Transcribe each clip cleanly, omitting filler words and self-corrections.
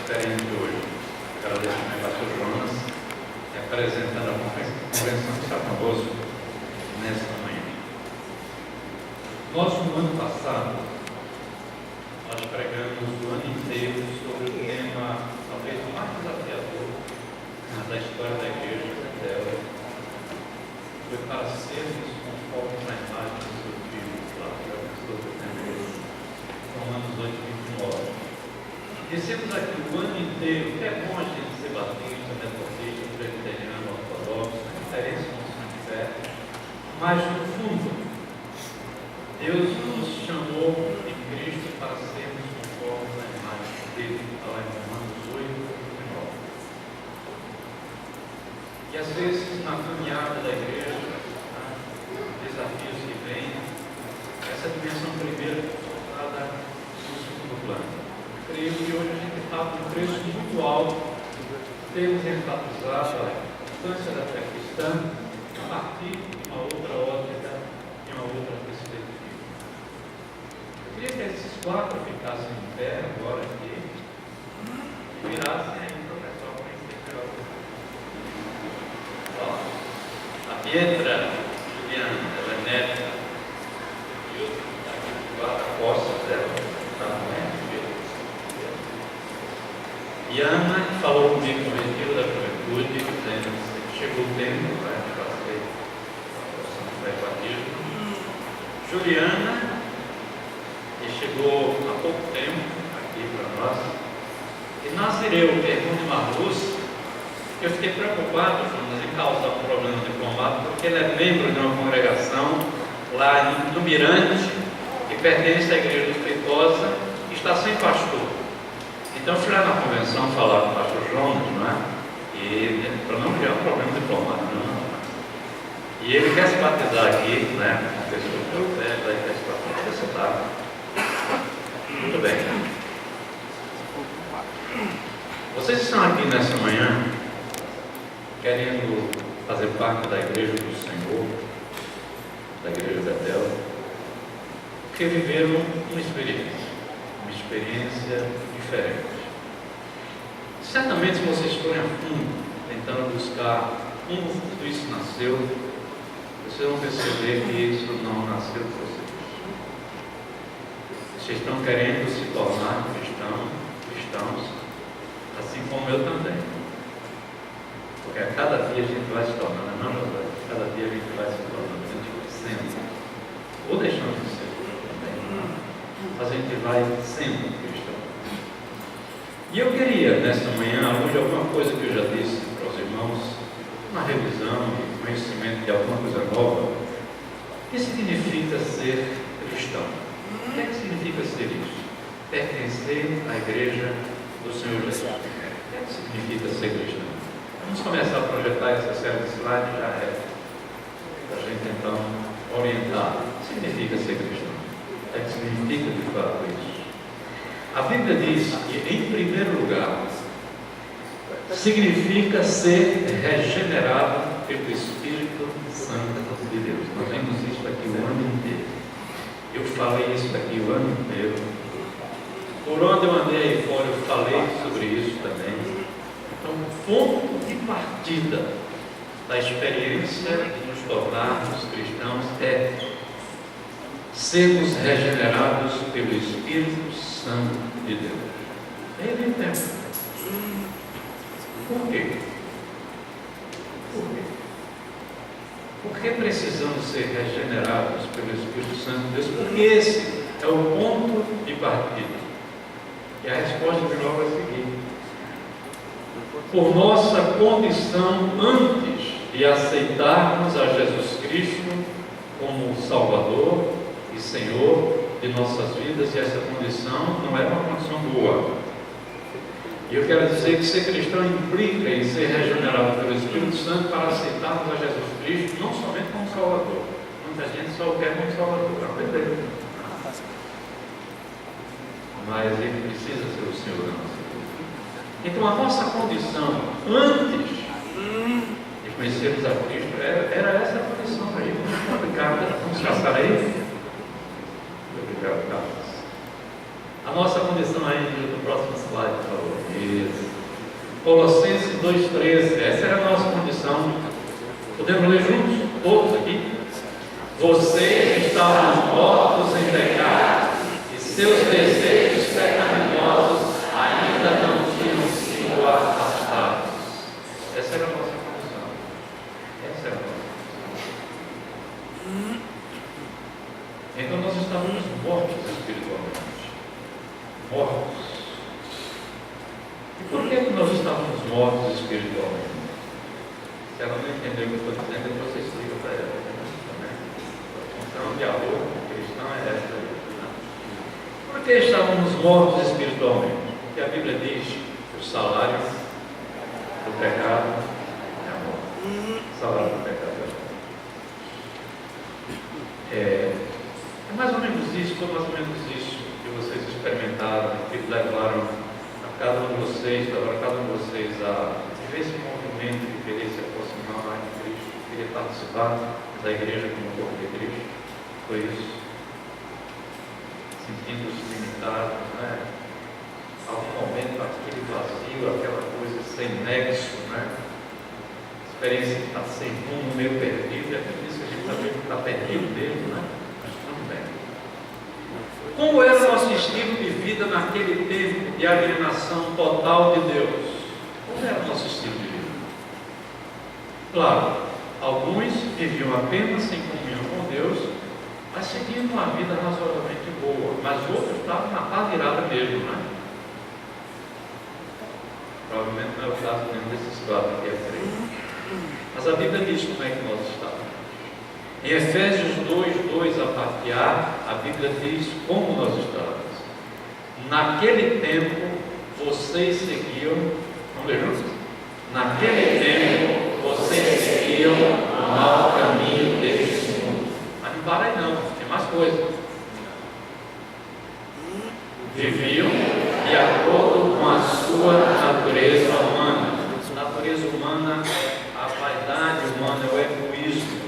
experiência de hoje. Agradeço também ao pastor Jonas, representando a convenção que está conosco nesta manhã. Nós, no ano passado, nós pregamos o ano inteiro sobre o tema, talvez o mais desafiador da história da igreja dela, foi para sermos conformes na imagem do seu filho, lá que é o pastor do tema, Romanos 8:29. Dissemos aqui o ano inteiro que é bom a gente ser batista, metodista, presbiteriano, ortodoxo, a diferença não se manifesta, mas no fundo, Deus nos chamou em Cristo para sermos conformes à imagem dele, está lá em Romanos 8:29. E às vezes, na caminhada da igreja, desafios que vêm, essa dimensão primeira é colocada no segundo plano. Creio que hoje a gente está com um preço muito alto, temos enfatizado a importância da fé cristã a partir de uma outra ótica, de uma outra perspectiva. Eu queria que esses quatro ficassem em pé agora aqui e virassem ainda o pessoal para encerrar. A Pietra Juliana, ela é neta e eu estou aqui a costa dela, está no E a Ana falou comigo no retiro da juventude, dizendo que chegou o tempo, de fazer o batismo. Juliana, que chegou há pouco tempo aqui para nós. E Nazireu, que é irmão de Marluz, que eu fiquei preocupado em causar um problema diplomático, porque ele é membro de uma congregação lá no Mirante, que pertence à igreja do Feitosa, e está sem pastor. Então eu fui lá na convenção falar com o pastor Jonas, não é? E para não criar um problema diplomático, não. E ele quer se batizar aqui, né? Uma pessoa que eu quer se batizar. Muito bem. Vocês estão aqui nessa manhã querendo fazer parte da igreja do Senhor, da igreja Betel, porque viveram uma experiência diferente. Certamente, se vocês forem a fundo, tentando buscar como tudo isso nasceu, vocês vão perceber que isso não nasceu de vocês. Vocês estão querendo se tornar cristãos, assim como eu também. Porque a cada dia a gente vai se tornando, não, José? Cada dia a gente vai se tornando, a gente vai sendo, ou deixando de ser também, mas a gente vai sendo cristão. E eu queria, nesta manhã, hoje, alguma coisa que eu já disse para os irmãos, uma revisão e conhecimento de alguma coisa nova. O que significa ser cristão? O que é que significa ser isso? Pertencer à igreja do Senhor Jesus. O que é que significa ser cristão? Vamos começar a projetar essa série de slides, já é, para a gente então orientar. O que significa ser cristão? O que é que significa de fato isso? A Bíblia diz que, em primeiro lugar, significa ser regenerado pelo Espírito Santo de Deus. Nós vemos isso aqui o ano inteiro. Eu falei isso aqui o ano inteiro. Por onde eu andei aí fora, eu falei sobre isso também. Então, o ponto de partida da experiência de nos tornarmos cristãos é sermos regenerados pelo Espírito Santo de Deus. É evidente. Por quê? Por que precisamos ser regenerados pelo Espírito Santo de Deus? Porque esse é o ponto de partida. E a resposta de logo é a seguinte: por nossa condição antes de aceitarmos a Jesus Cristo como Salvador e Senhor de nossas vidas, e essa condição não é uma condição boa. E eu quero dizer que ser cristão implica em ser regenerado pelo Espírito Santo para aceitarmos a Jesus Cristo não somente como Salvador. Muita gente só o quer como Salvador, beleza. Mas ele precisa ser o Senhor da nossa vida. Então a nossa condição antes de conhecermos a Cristo era essa condição aí. Muito obrigado. Vamos passar aí? Muito obrigado, Carlos. A nossa condição aí no próximo slide, por favor. tristeza. Colossenses 2,13, essa era a nossa condição. Podemos ler juntos? Todos aqui? Vocês estavam mortos em pecado, e seus desejos pecaminosos ainda não tinham sido afastados. Essa era a nossa condição. Essa era a nossa condição. Então nós estávamos mortos espiritualmente. Mortos. E por que nós estávamos mortos espiritualmente? Se ela não entendeu o que eu estou dizendo, depois você explica para ela. A função de amor cristão é essa. Por que estávamos mortos espiritualmente? Porque a Bíblia diz que o salário do pecado é a morte. O salário do pecado é a morte. É mais ou menos isso, foi mais ou menos isso que vocês experimentaram, que levaram cada um de vocês, para cada um de vocês a viver esse movimento de querer se aproximar mais de Cristo, querer participar da igreja como corpo de Cristo. Foi isso. Sentindo-se limitado, né? Algum momento aquele vazio, aquela coisa sem nexo, né? Experiência de estar sem rumo, meio perdido, é por isso que a gente também está perdido mesmo, né? Mas tudo bem. Como era o nosso estilo de vida naquele tempo de alienação total de Deus? Como era o nosso estilo de vida? Claro, alguns viviam apenas em comunhão com Deus, mas seguindo uma vida razoavelmente boa, mas outros estavam na pá virada mesmo, né? Provavelmente não é o caso nenhum desses quatro aqui à frente. Mas a Bíblia diz como é que nós estávamos. Em Efésios 2:2 a parte A, a Bíblia diz como nós estávamos. Naquele tempo, vocês seguiam, vamos ler juntos? Naquele tempo, vocês seguiam o mau caminho deste mundo. Mas não para aí não, tem mais coisa. Viviam de acordo com a sua natureza humana. A natureza humana é a vaidade humana, é o egoísmo.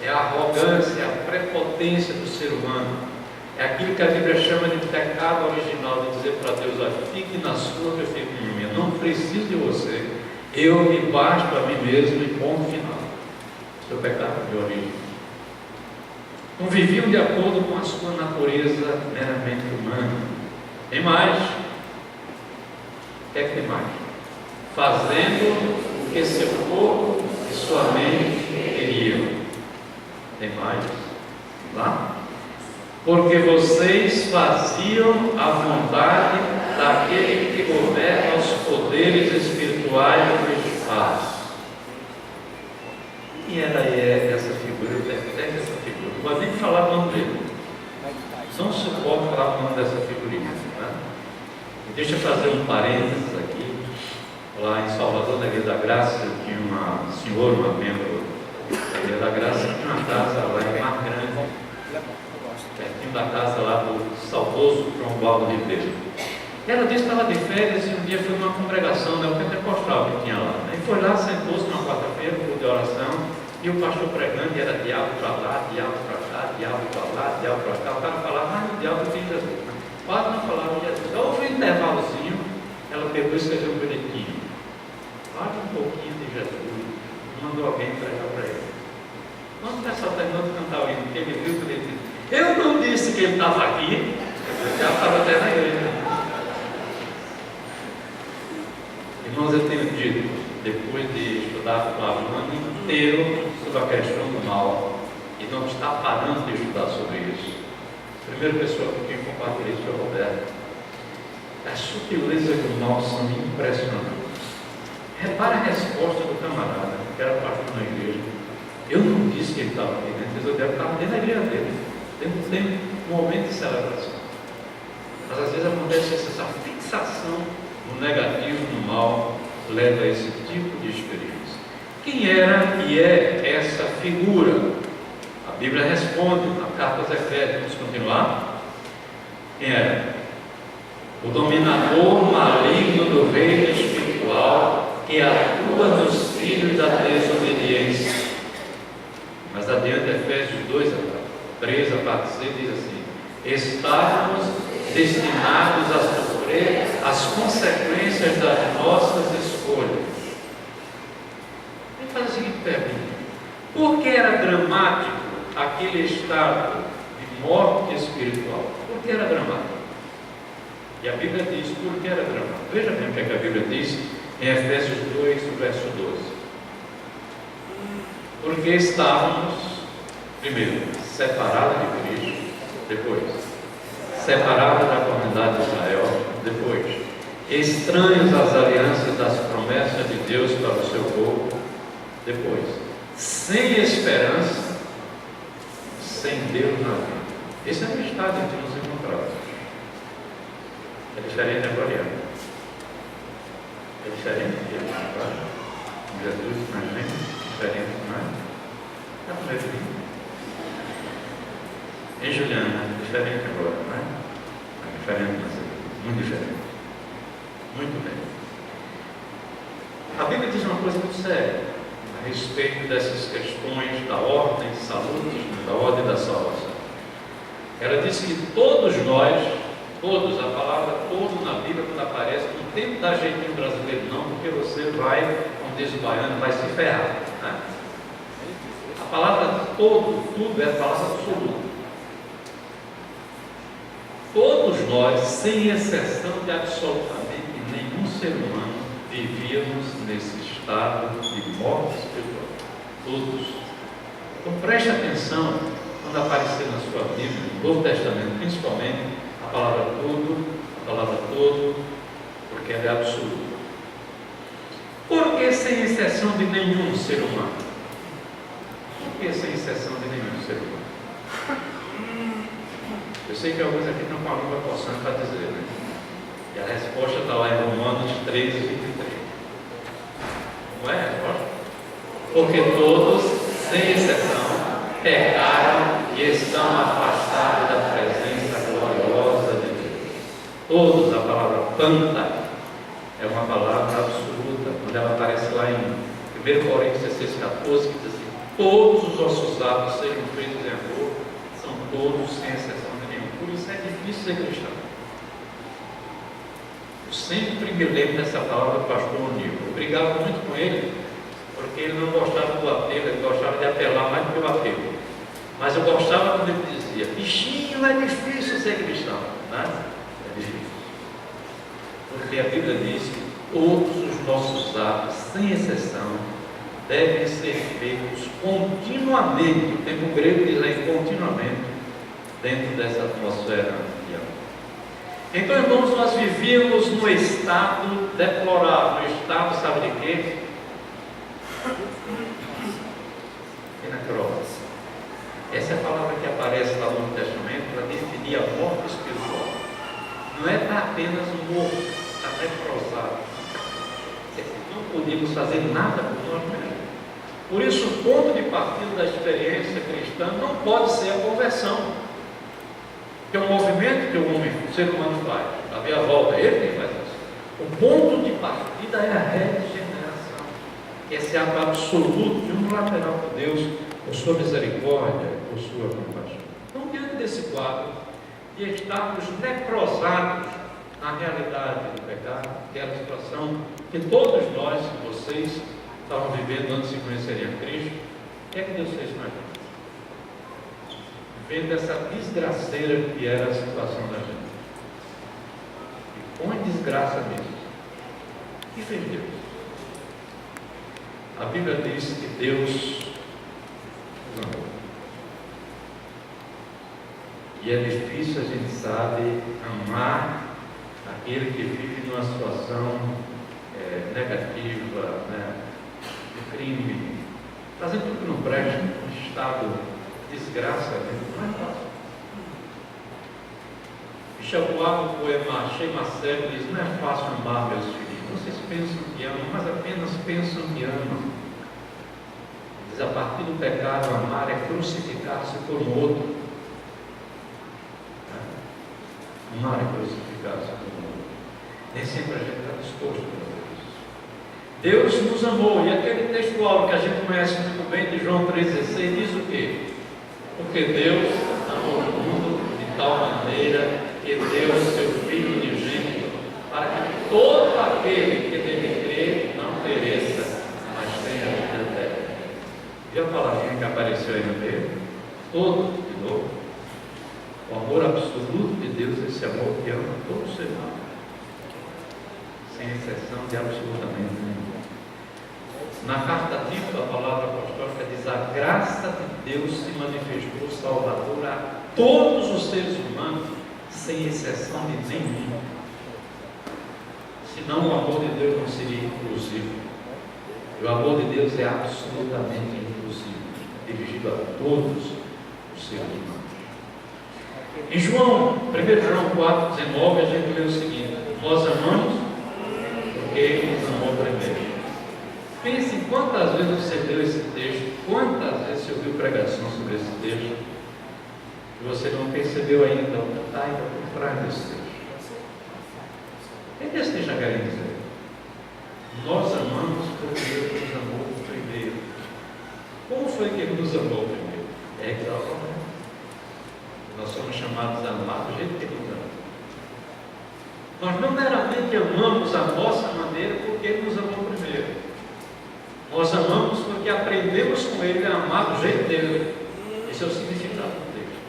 É a arrogância, é a prepotência do ser humano. É aquilo que a Bíblia chama de pecado original, de dizer para Deus: olha, fique na sua, que eu fico na minha. Não preciso de você. Eu me basto a mim mesmo e ponto final. Seu pecado de origem. Não viviam de acordo com a sua natureza meramente humana. Tem mais. O que é que tem mais? Fazendo o que seu corpo e sua mente queriam. Tem mais? Lá? Porque vocês faziam a vontade daquele que governa os poderes espirituais do espaço. Quem era essa figura? Eu detesto essa figura. Não vou nem falar o nome dele. Não suporto falar o nome dessa figurinha. Né? Deixa eu fazer um parênteses aqui. Lá em Salvador, na Igreja da Graça, tinha uma senhora, uma membro da Igreja da Graça, tinha uma casa lá em Mar Grande, pertinho da casa lá do saudoso João Baldo Ribeiro. Ela disse que estava de férias e um dia foi numa congregação, né, o pentecostal que tinha lá. E foi lá, sentou-se numa quarta-feira, por de oração, e o pastor pregando, e era diabo para lá, diabo para cá, diabo para lá, diabo para cá. O cara falava, mas o diabo tem Jesus. Quase não falava de Jesus. Então, houve um intervalozinho, ela pegou e escreveu um bilhetinho. Fale um pouquinho de Jesus. Mandou alguém pregar para ele. Quando o pessoal terminou de cantar o hino, ele viu que ele disse: eu não disse que ele estava aqui, eu já estava até na igreja. Irmãos, eu tenho dito, depois de estudar a palavra um ano inteiro sobre a questão do mal, e não está parando de estudar sobre isso. A primeira pessoa com quem compartilhei isso foi o Roberto. As sutilezas do mal são impressionantes. Repara a resposta do camarada, que era pastor na igreja. Eu não disse que ele estava aqui dentro, eu estava dentro da igreja dele. Tem um momento de celebração. Mas às vezes acontece essa fixação no negativo, no mal, leva a esse tipo de experiência. Quem era e é essa figura? A Bíblia responde na carta aos Efésios. Vamos continuar? Quem era? O dominador maligno do reino espiritual, que atua nos filhos da desobediência. Mas adiante, Efésios 2:3, a parte C, diz assim: estávamos destinados a sofrer as consequências das nossas escolhas. Ele faz a seguinte pergunta: por que era dramático aquele estado de morte espiritual? Por que era dramático? E a Bíblia diz por que era dramático. Veja bem o que a Bíblia diz em Efésios 2, verso 12. Porque estávamos, primeiro, separados de Cristo, depois, separados da comunidade de Israel, depois, estranhos às alianças das promessas de Deus para o seu povo, depois, sem esperança, sem Deus na vida. Esse é o estado em que nos encontramos. É diferente agora. É diferente de agora. Jesus na gente. Diferente, não é? Está com medo de mim? Em Juliana, diferente agora, não é? É diferente, mas muito diferente. Muito bem. A Bíblia diz uma coisa muito séria a respeito dessas questões da ordem de saúde, da ordem da salvação. Ela diz que todos nós, todos, a palavra todo na Bíblia, quando aparece, não tem que dar jeitinho brasileiro, não, porque você vai, como diz o baiano, vai se ferrar. Né? A palavra todo, tudo, é a palavra absoluta. Todos nós, sem exceção de absolutamente nenhum ser humano, vivíamos nesse estado de morte espiritual. Todos. Então preste atenção quando aparecer na sua Bíblia, no Novo Testamento, principalmente, a palavra tudo, a palavra todo, porque ela é absoluta. Porque sem exceção de nenhum ser humano? Por que sem exceção de nenhum ser humano? Eu sei que alguns aqui estão com a língua coçando para dizer, né? E a resposta está lá em Romanos 3, 23. Não é a resposta? Porque todos, sem exceção, pecaram e estão afastados da presença gloriosa de Deus. Todos, a palavra panta é uma palavra absoluta, quando ela aparece lá em 1 Coríntios 16,14, que diz assim: todos os vossos atos sejam feitos em amor, são todos sem exceção de nenhum. Por isso é difícil ser cristão. Eu sempre me lembro dessa palavra do pastor Onil. Eu brigava muito com ele, porque ele não gostava do apelo, ele gostava de apelar mais do que o apelo. Mas eu gostava quando ele dizia: bichinho, é difícil ser cristão. Né? É difícil. Porque a Bíblia diz que todos os nossos atos, sem exceção, devem ser feitos continuamente. O tempo grego diz aí continuamente, dentro dessa atmosfera de amor. Então, irmãos, nós vivíamos no estado deplorável, no estado, sabe de quê? Necrose. Essa é a palavra que aparece lá no Novo Testamento para definir a morte espiritual. Não é estar apenas morto, está necrosado. Não podíamos fazer nada por nós mesmos. Por isso, o ponto de partida da experiência cristã não pode ser a conversão. Que é um movimento que o ser humano faz. A meia volta, ele que faz isso. O ponto de partida é a regeneração. Esse ato absoluto de unilateral por Deus, por sua misericórdia, por sua compaixão. Então, diante desse quadro, de estarmos necrosados na realidade do pecado, que é a situação que todos nós, vocês, estavam vivendo antes de conhecerem a Cristo, o que é que Deus fez com a gente? Vendo essa desgraceira que era a situação da gente. E com desgraça mesmo. O que fez Deus? A Bíblia diz que Deus nos amou. E é difícil, a gente sabe, amar aquele que vive numa situação negativa, né, de crime, fazendo tudo que não presta, um estado de desgraça, não é fácil. Michel-Buarque, no poema Achei Marcelo, diz: não é fácil amar meus filhos, vocês pensam que amam, mas apenas pensam que amam. Diz: a partir do pecado, amar é crucificar-se por um outro. Amar é crucificar-se por um outro. Nem sempre a gente está disposto a fazer isso. Deus nos amou, e aquele textual que a gente conhece muito bem, de João 3,16, diz o quê? Porque Deus amou o mundo de tal maneira que deu o seu Filho unigênito para que apareceu aí no meio, todos, de novo. O amor absoluto de Deus, esse amor que ama todo ser humano, sem exceção de absolutamente nenhum. Na carta a Tito, a palavra apostólica diz: a graça de Deus se manifestou salvadora a todos os seres humanos, sem exceção de nenhum. Senão o amor de Deus não seria inclusivo. E o amor de Deus é absolutamente inclusivo, dirigido a todos os seres humanos. Em 1 João 4,19, a gente lê o seguinte: nós amamos porque Ele nos amou primeiro. Pense em quantas vezes você leu esse texto, quantas vezes você ouviu pregação sobre esse texto, e você não percebeu ainda o que está ainda por trás desse texto. O que esse texto está querendo dizer? Nós amamos porque Ele nos amou primeiro. Como foi que Ele nos amou primeiro? É que dá o problema. Nós somos chamados a amar do jeito que Ele nos ama. Nós não meramente amamos a nossa maneira porque Ele nos amou primeiro. Nós amamos porque aprendemos com Ele a amar do jeito dele. Esse é o significado do texto.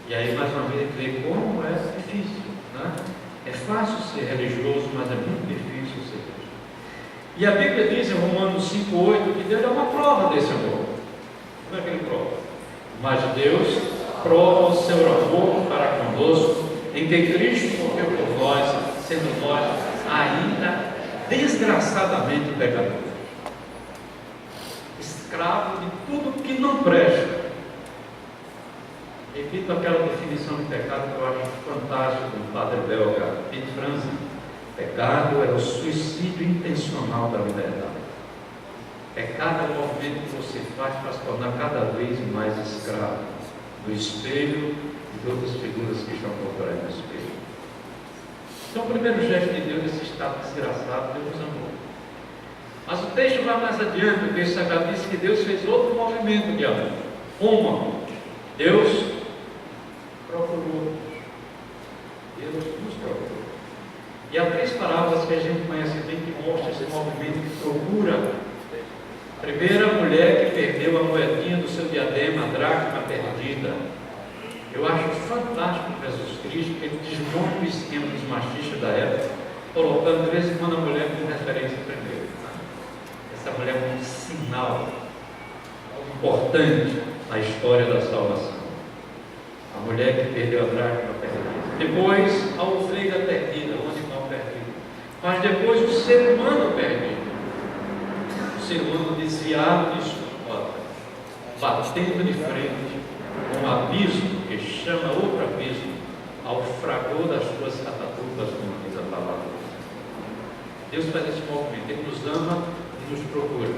E aí, mais uma vez, vê como é difícil, né? É fácil ser religioso, mas é muito difícil ser religioso. E a Bíblia diz em Romanos 5,8 que Deus é uma prova desse amor. Como é que Ele prova? Mas Deus prova o seu amor para conosco, em que Cristo morreu por nós, sendo nós ainda desgraçadamente pecadores, escravo de tudo que não presta. Repito aquela definição de pecado que eu acho fantástica do padre belga Piet Franzen: pecado é o suicídio intencional da liberdade. Pecado é o movimento que você faz para se tornar cada vez mais escravo do espelho e de outras figuras que estão por trás do espelho. Então, o primeiro gesto de Deus nesse estado desgraçado, Deus nos amou. Mas o texto vai mais adiante, o texto sagrado diz que Deus fez outro movimento de amor. Uma, Deus procurou. Deus nos procurou. E há três parábolas que a gente conhece bem que mostram esse movimento que procura. A primeira, a mulher que perdeu a moedinha do seu diadema, a dracma perdida. Eu acho fantástico Jesus Cristo, que ele desmonta o esquema dos machistas da época, colocando de vez em quando a mulher como referência primeiro. Essa mulher é um sinal importante na história da salvação. A mulher que perdeu a dracma perdida. Depois, a ovelha perdida, o animal perdido. Mas depois, o ser humano perdido. O ser humano desviado de sua rota, batendo de frente com um abismo que chama outro abismo ao fragor das suas catapultas, como diz a palavra. Deus faz esse movimento, Ele nos ama e nos procura.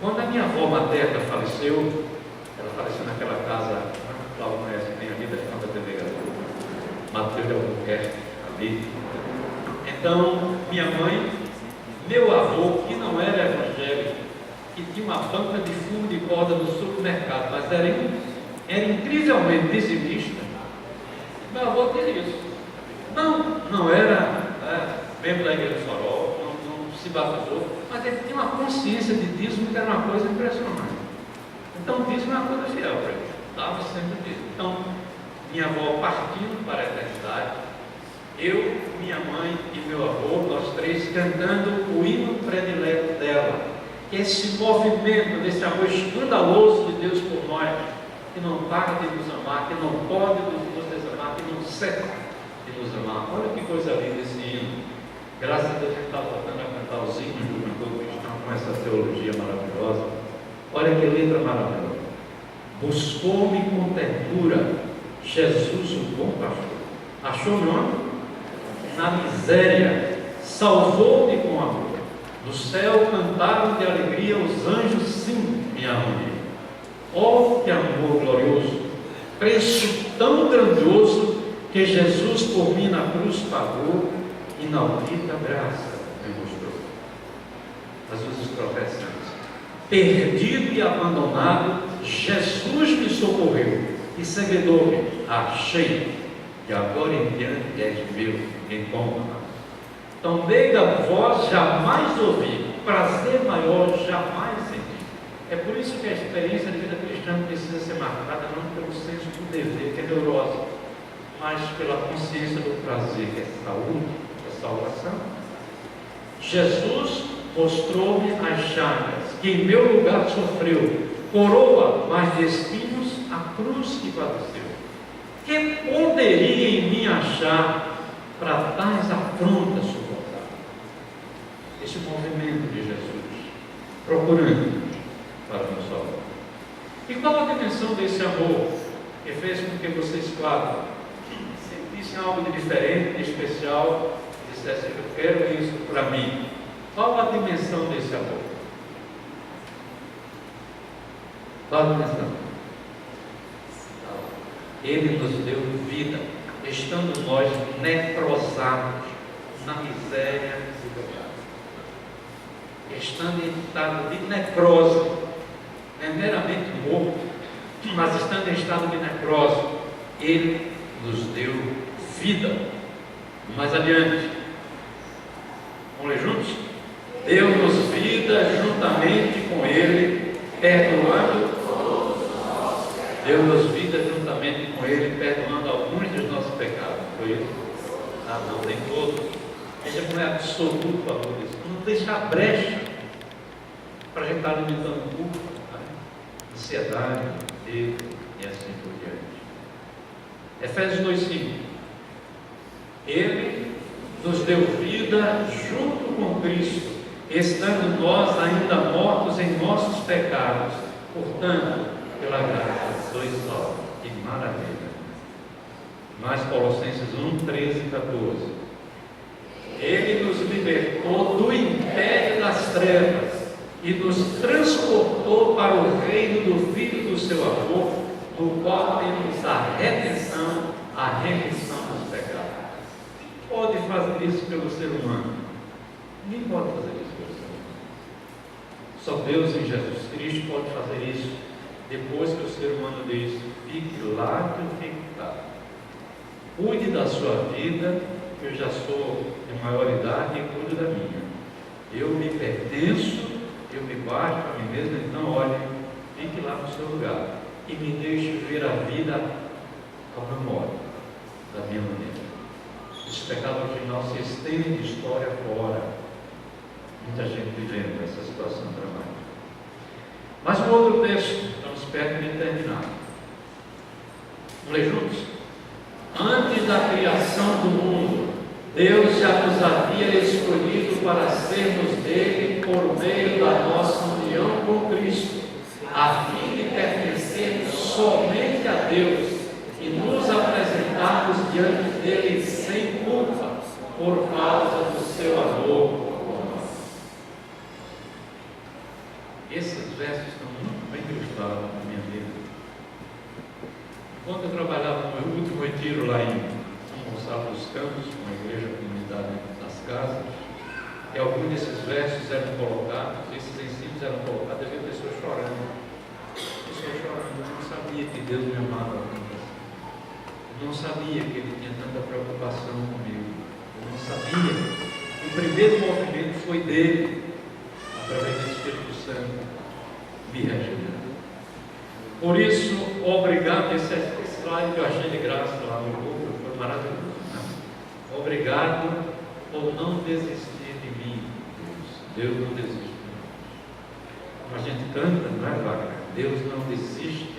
Quando a minha avó materna faleceu, ela faleceu naquela casa, Cláudio conhece, que tem ali da frente da TV Gaúcha, Mateus de Albuquerque, ali. Então, minha mãe, meu avô, que não era evangélico, que tinha uma banca de fumo de corda no supermercado, mas era incrivelmente dizimista. Meu avô tinha isso. Não era membro da igreja do Farol, não se batizou, mas ele tinha uma consciência de dízimo que era uma coisa impressionante. Então, dízimo é uma coisa fiel para ele. Estava sempre dízimo. Então, minha avó partindo para a eternidade, eu, minha mãe e meu avô, nós três cantando o hino predileto dela. Esse movimento desse amor escandaloso de Deus por nós, que não para de nos amar, que não pode nos desamar, que não cessa de nos amar. Olha que coisa linda esse hino. Graças a Deus a gente está voltando a cantar os hinos do cantor cristão com essa teologia maravilhosa. Olha que letra maravilhosa. Buscou-me com ternura Jesus, o bom pastor. Achou não? Na miséria, salvou-me com amor. Do céu cantaram de alegria os anjos, sim, minha harmonia. Oh, que amor glorioso, preço tão grandioso que Jesus por mim na cruz pagou, inaudita graça me mostrou. As duas profecias. Perdido e abandonado, Jesus me socorreu e segredou-me, achei, e agora em diante és meu, encontra. Então, meiga voz jamais ouvi, prazer maior jamais senti. É por isso que a experiência de vida cristã precisa ser marcada não pelo senso do dever, que é neurótico, mas pela consciência do prazer, que é saúde, que é salvação. Jesus mostrou-me as chagas, que em meu lugar sofreu, coroa, mas de espinhos, a cruz que padeceu. Que poderia em mim achar para tais afrontas suportar? Esse movimento de Jesus, procurando para nos salvar. E qual a dimensão desse amor que fez com que vocês quatro sentissem algo de diferente, de especial, e dissessem: eu quero isso para mim? Qual a dimensão desse amor? Qual a dimensão? Ele nos deu vida, estando nós necrosados na miséria e pecado. Estando em estado de necrose, meramente morto, mas estando em estado de necrose, Ele nos deu vida. Mais adiante, vamos ler juntos? Deu-nos vida juntamente com Ele, perdoando. Deu-nos vida juntamente com Ele, perdoando alguns dos nossos pecados. Foi isso? Ah, não, nem todos. Veja como é absoluto o amor disso. Não deixar brecha para a gente estar alimentando culpa, ansiedade, medo e assim por diante. Efésios 2,5. Ele nos deu vida junto com Cristo, estando nós ainda mortos em nossos pecados. Portanto, pela graça, 2,9. Que maravilha! Mais Colossenses 1:13 e 14. Ele nos libertou do império das trevas e nos transportou para o reino do Filho do seu amor, no qual temos a redenção, a remissão dos pecados. Quem pode fazer isso pelo ser humano? Ninguém pode fazer isso pelo ser humano. Só Deus em Jesus Cristo pode fazer isso, depois que o ser humano diz: fique lá que eu fico cá. Cuide da sua vida, que eu já sou de maior idade e cuido da minha. Eu me pertenço, eu me baixo para mim mesmo, então olhe, fique lá no seu lugar e me deixe ver a vida ao meu modo, da minha maneira. Esse pecado original se estende de história fora. Muita gente vivendo essa situação dramática. Mas um outro texto, estamos perto de terminar. Vamos ler juntos? Antes da criação do mundo, Deus já nos havia escolhido para sermos dele por meio da nossa união com Cristo, a fim de pertencermos somente a Deus e nos apresentarmos diante dele sem culpa, por causa do seu amor por nós. Esses versos estão muito bem ilustrados na minha vida. Quando eu trabalhava no meu último retiro lá em São Gonçalo dos Campos, uma igreja comunidade das casas, e alguns desses versos eram colocados, esses ensinos eram colocados, havia pessoas chorando. Pessoas chorando, eu não sabia que Deus me amava tanto. Eu não sabia que Ele tinha tanta preocupação comigo. Eu não sabia. O primeiro movimento foi dele, através do Espírito Santo, me regenerando. Por isso, obrigado, esse slide que eu achei de graça lá no grupo, foi maravilhoso. Né? Obrigado por não desistir de mim, Deus. Deus não desiste de nós. Como a gente canta, não é, Wagner? Deus não desiste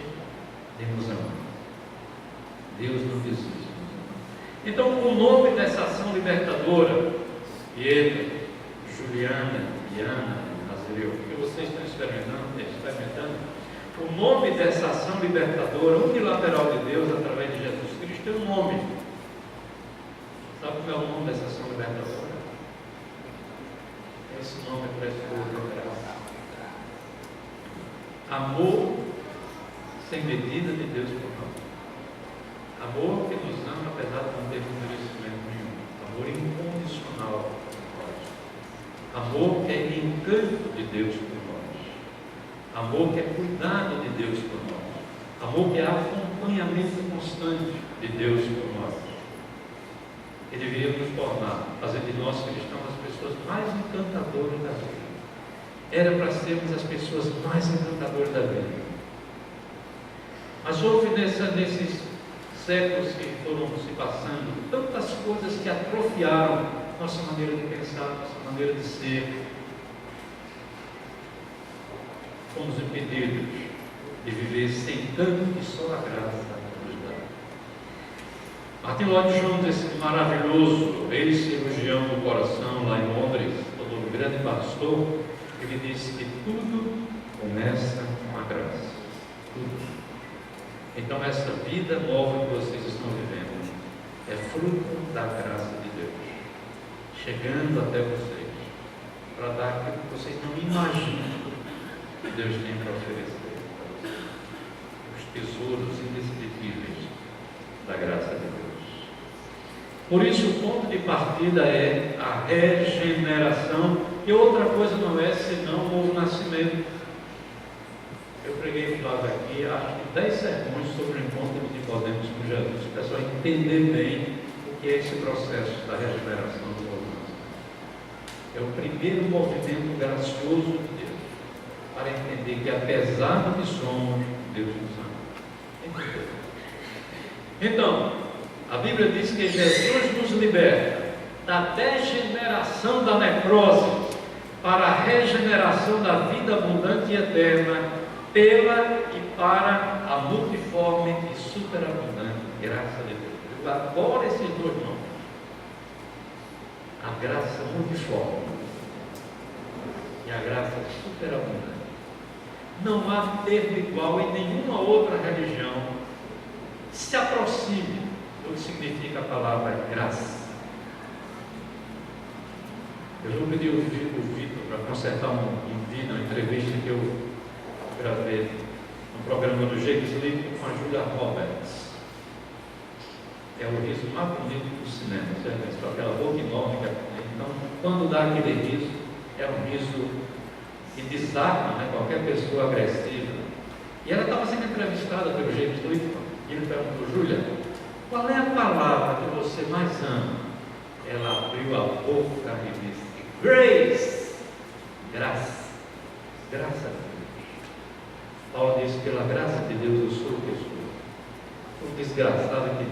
de nos amar. Deus não desiste de nos amar. Então, o nome dessa ação libertadora, Pietro, Juliana, Diana, Nazireu, que vocês estão experimentando, o nome dessa ação libertadora unilateral de Deus através de Jesus Cristo tem um nome. Sabe qual é o nome dessa ação libertadora? Esse nome é precioso. Amor sem medida de Deus por nós. Amor que nos ama apesar de não ter merecimento nenhum. Amor incondicional por nós. Amor que é encanto de Deus por nós. Amor que é cuidado de Deus por nós. Amor que é acompanhamento constante de Deus por nós. Que deveria nos tornar, fazer de nós cristãos as pessoas mais encantadoras da vida. era para sermos as pessoas mais encantadoras da vida. Mas houve nesses séculos que foram se passando tantas coisas que atrofiaram nossa maneira de pensar, nossa maneira de ser. Fomos impedidos de viver sem tanto que só a graça nos dá. Martin Lloyd Jones, esse maravilhoso ex-cirurgião do coração lá em Londres, todo grande pastor, ele disse que tudo começa com a graça. Tudo. Então essa vida nova que vocês estão vivendo é fruto da graça de Deus, chegando até vocês, para dar aquilo que vocês não imaginam que Deus tem para oferecer para vocês. Os tesouros indescritíveis da graça de Deus. Por isso o ponto de partida é a regeneração, e outra coisa não é senão o novo nascimento. Eu preguei falado aqui, acho que 10 sermões sobre o encontro de Nicodemos com Jesus, para o pessoal entender bem o que é esse processo da regeneração do novo nascimento. É o primeiro movimento gracioso de Deus, para entender que apesar do que somos, Deus nos ama. Então, a Bíblia diz que Jesus nos liberta da degeneração da necrose para a regeneração da vida abundante e eterna, pela e para a multiforme e superabundante graça de Deus. Eu adoro esses dois nomes. A graça multiforme e a graça superabundante. Não há termo igual em nenhuma outra religião que se aproxime do que significa a palavra graça. Eu vou pedir o Vitor para consertar um vídeo, uma entrevista que eu gravei no programa do James Lee com a Julia Roberts. É o riso mais bonito do cinema, certo? Só aquela boca enorme que é. Então, quando dá aquele riso, é um riso que desarma, né, qualquer pessoa agressiva. E ela estava sendo entrevistada pelo James Lee, e ele perguntou: Julia, qual é a palavra que você mais ama? Ela abriu a boca e disse: Grace, graça, graça a Deus. Paulo disse: pela graça de Deus eu sou o que eu sou. O desgraçado que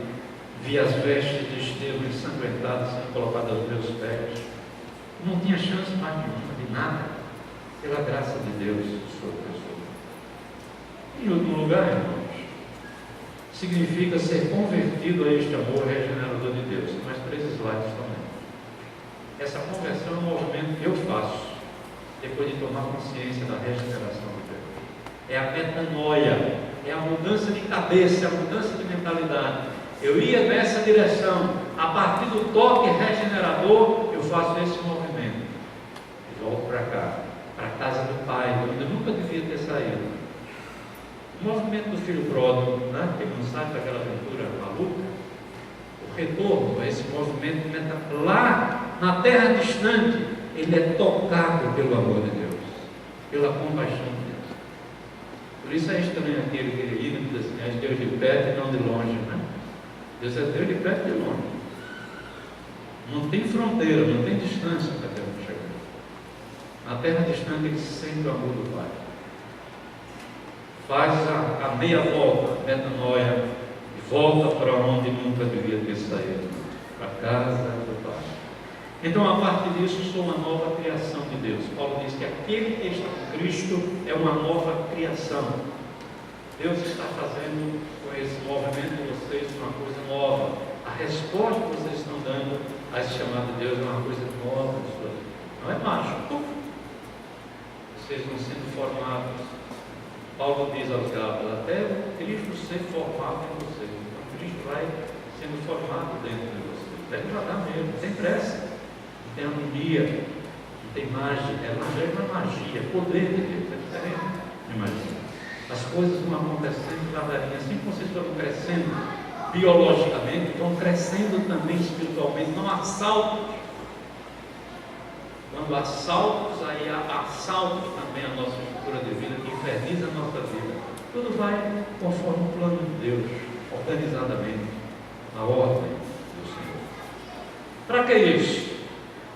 via as vestes de Estevão ensanguentadas sendo colocadas aos meus pés, não tinha chance mais nenhuma de nada. Pela graça de Deus eu sou o que eu sou. Em último lugar, irmãos, significa ser convertido a este amor regenerador de Deus. Tem mais 3 slides também. Essa conversão é um movimento que eu faço depois de tomar consciência da regeneração de Deus. É a metanoia, é a mudança de cabeça, é a mudança de mentalidade. Eu ia nessa direção, a partir do toque regenerador, eu faço esse movimento. E volto para cá, para a casa do Pai, onde eu nunca devia ter saído. O movimento do filho pródigo, né, que não sai daquela aventura maluca, o retorno a esse movimento lá na terra distante, ele é tocado pelo amor de Deus, pela compaixão de Deus. Por isso é estranho aquele que ele diz assim: é Deus de perto e não de longe, né? Deus é Deus de perto e de longe. Não tem fronteira, não tem distância para Deus chegar. Na terra distante ele sente o amor do Pai. Faz a meia volta, a metanoia, e volta para onde nunca devia ter saído, para a casa do Pai. Então, a partir disso, sou uma nova criação de Deus. Paulo diz que aquele que está com Cristo é uma nova criação. Deus está fazendo com esse movimento de vocês uma coisa nova. A resposta que vocês estão dando a esse chamado de Deus é uma coisa nova. Não é mágico. Vocês vão sendo formados. Paulo diz aos Gálatas: até Cristo ser formado em vocês. Então, Cristo vai sendo formado dentro de vocês. Deve jogar mesmo, sem pressa. Não tem harmonia, não tem mágica. Evangelho não é magia, é poder de Deus, é diferente de magia. As coisas vão acontecendo devagarinho, assim como vocês estão crescendo biologicamente, vão crescendo também espiritualmente, não há saltos. Quando há saltos, aí há saltos também a nossa estrutura de vida, que inferniza a nossa vida. Tudo vai conforme o plano de Deus, organizadamente, na ordem do Senhor. Para que isso?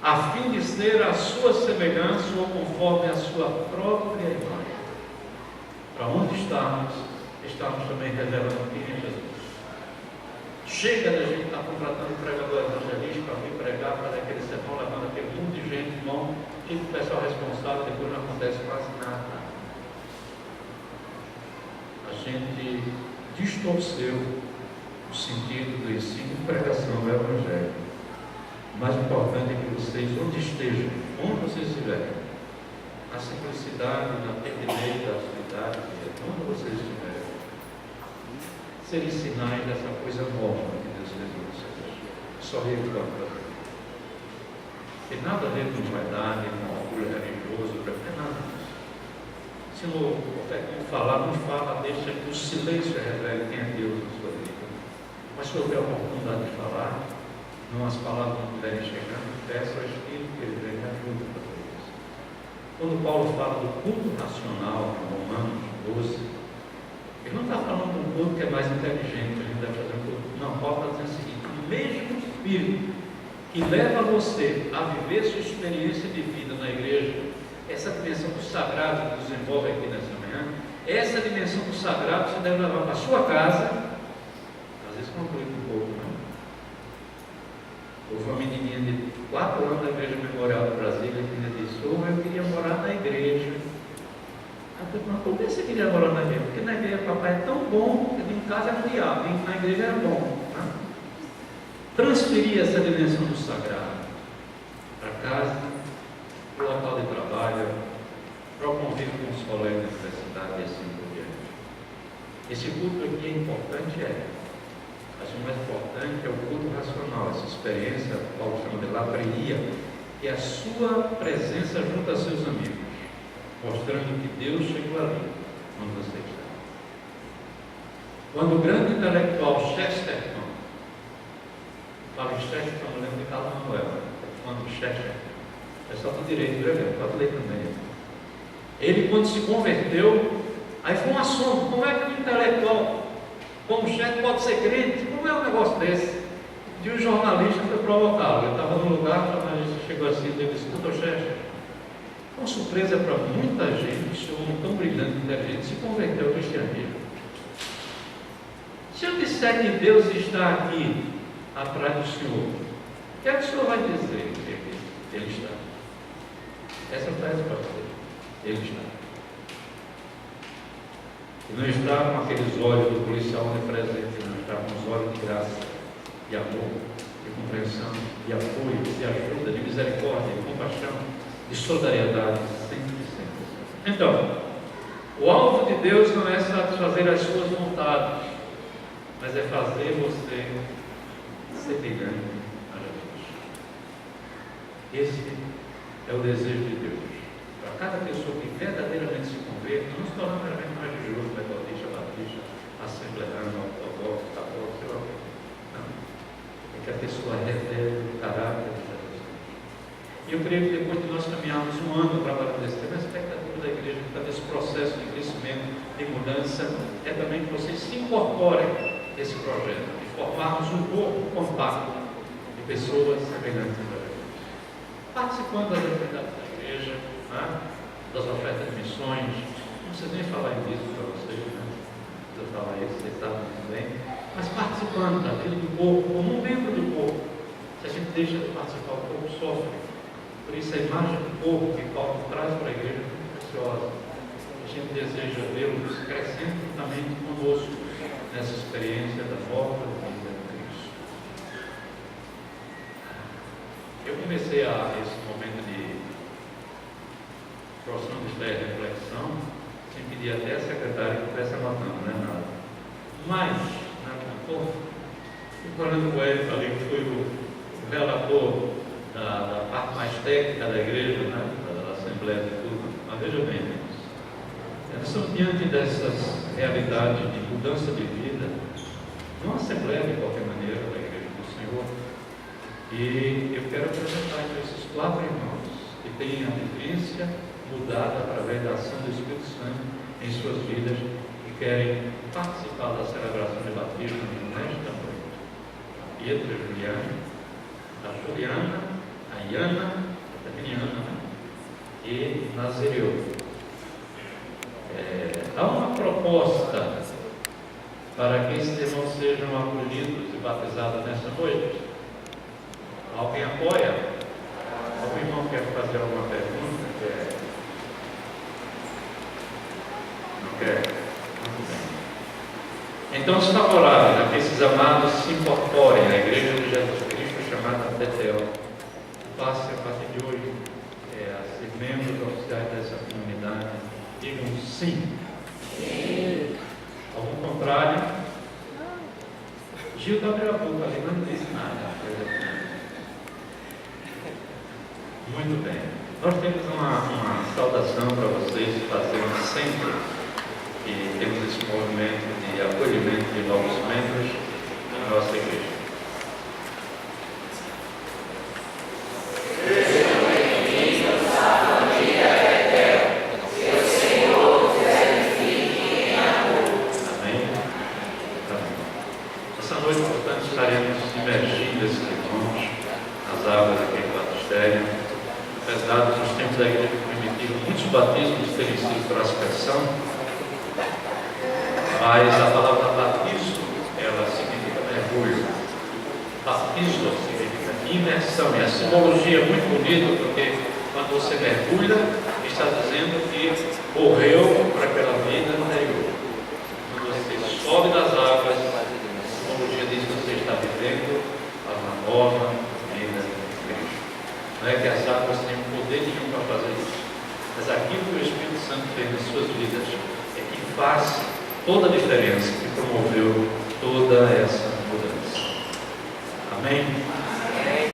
a fim de ser a sua semelhança ou conforme a sua própria imagem. Para onde estamos também revelando quem é Jesus. Chega da gente estar contratando um pregador evangelista para vir pregar, para aquele sermão, levando aquele monte de gente, irmão, tipo o pessoal responsável, depois não acontece quase nada. A gente distorceu o sentido do ensino e pregação do Evangelho. O mais importante é que vocês, onde estejam, onde vocês estiverem, na simplicidade, na tendência da atividade, onde vocês estiverem, serem sinais dessa coisa nova que Deus fez em vocês. Só Ele pode fazer. Tem nada a ver com vaidade, com orgulho religioso, não tem nada disso. Se no falar, não fala, deixa que o silêncio revele quem é Deus na sua vida. Mas se houver a oportunidade de falar, não as palavras não puderem chegar, peça ao Espírito que Ele venha ajuda para isso. Quando Paulo fala do culto racional, em Romanos 12, ele não está falando de um culto que é mais inteligente, a gente deve fazer um culto. Não, Paulo está dizendo o seguinte: o mesmo Espírito que leva você a viver sua experiência de vida na igreja, essa dimensão do sagrado que nos envolve aqui nessa manhã, essa dimensão do sagrado você deve levar para a sua casa. Às vezes conclui um pouco, não? Houve uma menininha de 4 anos da Igreja Memorial do Brasília que me disse: eu queria morar na igreja. Mas por que você queria morar na igreja? Porque na igreja papai é tão bom, que em casa era um diabo, na igreja era bom. Né? Transferir essa dimensão do sagrado para casa, para o local de trabalho, para o convívio com os colegas da universidade e assim por diante. Esse culto aqui é importante, mas o mais importante é o culto racional, essa experiência, Paulo chama de latria, que é a sua presença junto a seus amigos, mostrando que Deus chegou ali, onde você está. Quando o grande intelectual Chesterton, fala em Chesterton, eu lembro de Carlos Manuel, quando Chesterton, o pessoal do direito, pode ler também. Ele, quando se converteu, aí foi um assunto: como é que um intelectual como Chesterton pode ser crente? Como é um negócio desse? E o jornalista foi provocá-lo. Ele estava no lugar, o jornalista chegou assim e disse: escuta, Chesterton, com surpresa para muita gente, esse homem tão brilhante e inteligente se converteu ao cristianismo. Se eu disser que Deus está aqui atrás do Senhor, o que é que o Senhor vai dizer? Ele está. Essa foi a resposta dele. Ele está. E não está com aqueles olhos do policial onipresente, não está com os olhos de graça, de amor, de compreensão, de apoio, de ajuda, de misericórdia, de compaixão, de solidariedade, sempre. Então, o alvo de Deus não é satisfazer as suas vontades, mas é fazer você semelhante a Jesus. Esse é o desejo de Deus. Para cada pessoa que verdadeiramente se converte, não se torna meramente mais religioso, metodista, batista, assembleano, ortodoxo, católico, sei lá o que. Não. É que a pessoa revele o caráter de Jesus. E eu creio que depois de nós caminharmos um ano trabalhando nesse tema, a expectativa da igreja que está nesse processo de crescimento, de mudança, é também que vocês se incorporem nesse projeto, de formarmos um corpo compacto de pessoas semelhantes a Jesus. Participando das atividades da igreja, das ofertas de missões, não precisa nem falar disso para vocês, não precisa falar isso, vocês sabem muito bem, mas participando da vida do corpo, como um membro do corpo. Se a gente deixa de participar, o corpo sofre. Por isso a imagem do corpo que Paulo traz para a igreja é muito preciosa. A gente deseja vê-los crescendo juntamente conosco nessa experiência da volta do vida de Cristo. Eu comecei esse momento de próxima de fé e reflexão, sem pedir até a secretária que estivesse anotando, não é nada. Mas, fui falando com ele, falei que fui o relator da parte mais técnica da igreja, da Assembleia de tudo. Mas veja bem, nós estamos diante dessas realidades de mudança de vida, não a Assembleia de qualquer maneira, da Igreja do Senhor. E eu quero apresentar então esses 4 irmãos que têm a vivência mudada através da ação do Espírito Santo em suas vidas e querem participar da celebração de batismo nesta noite. A Pietra Juliana, a Juliana, a a Iana, e Nazireu. Há uma proposta para que esses irmãos sejam acolhidos e batizados nesta noite. Alguém apoia? Algum irmão quer fazer alguma pergunta? Não quer? Muito bem. Então, se favorável a que esses amados se incorporem à Igreja de Jesus Cristo, chamada Betel, passe a partir de hoje a ser membros oficiais dessa comunidade, digam sim. Algum contrário? Gil abriu a boca ali, não disse nada. Muito bem. Nós temos uma saudação para vocês que fazemos sempre que temos esse movimento de acolhimento de novos membros na nossa igreja. Estaremos imergindo esses irmãos nas águas aqui do batistério. Apesar dos tempos da igreja primitiva, muitos batismos terem sido por aspersão, mas a palavra batismo, ela significa mergulho. Batismo significa imersão, e a simbologia é muito bonita, porque quando você mergulha, está dizendo que morreu para aquela vida anterior. Quando você sobe das águas, diz que você está vivendo uma nova vida de Cristo. Não é que as águas tenham poder nenhum para fazer isso, mas aquilo que o Espírito Santo fez nas suas vidas é que faz toda a diferença, que promoveu toda essa mudança. Amém?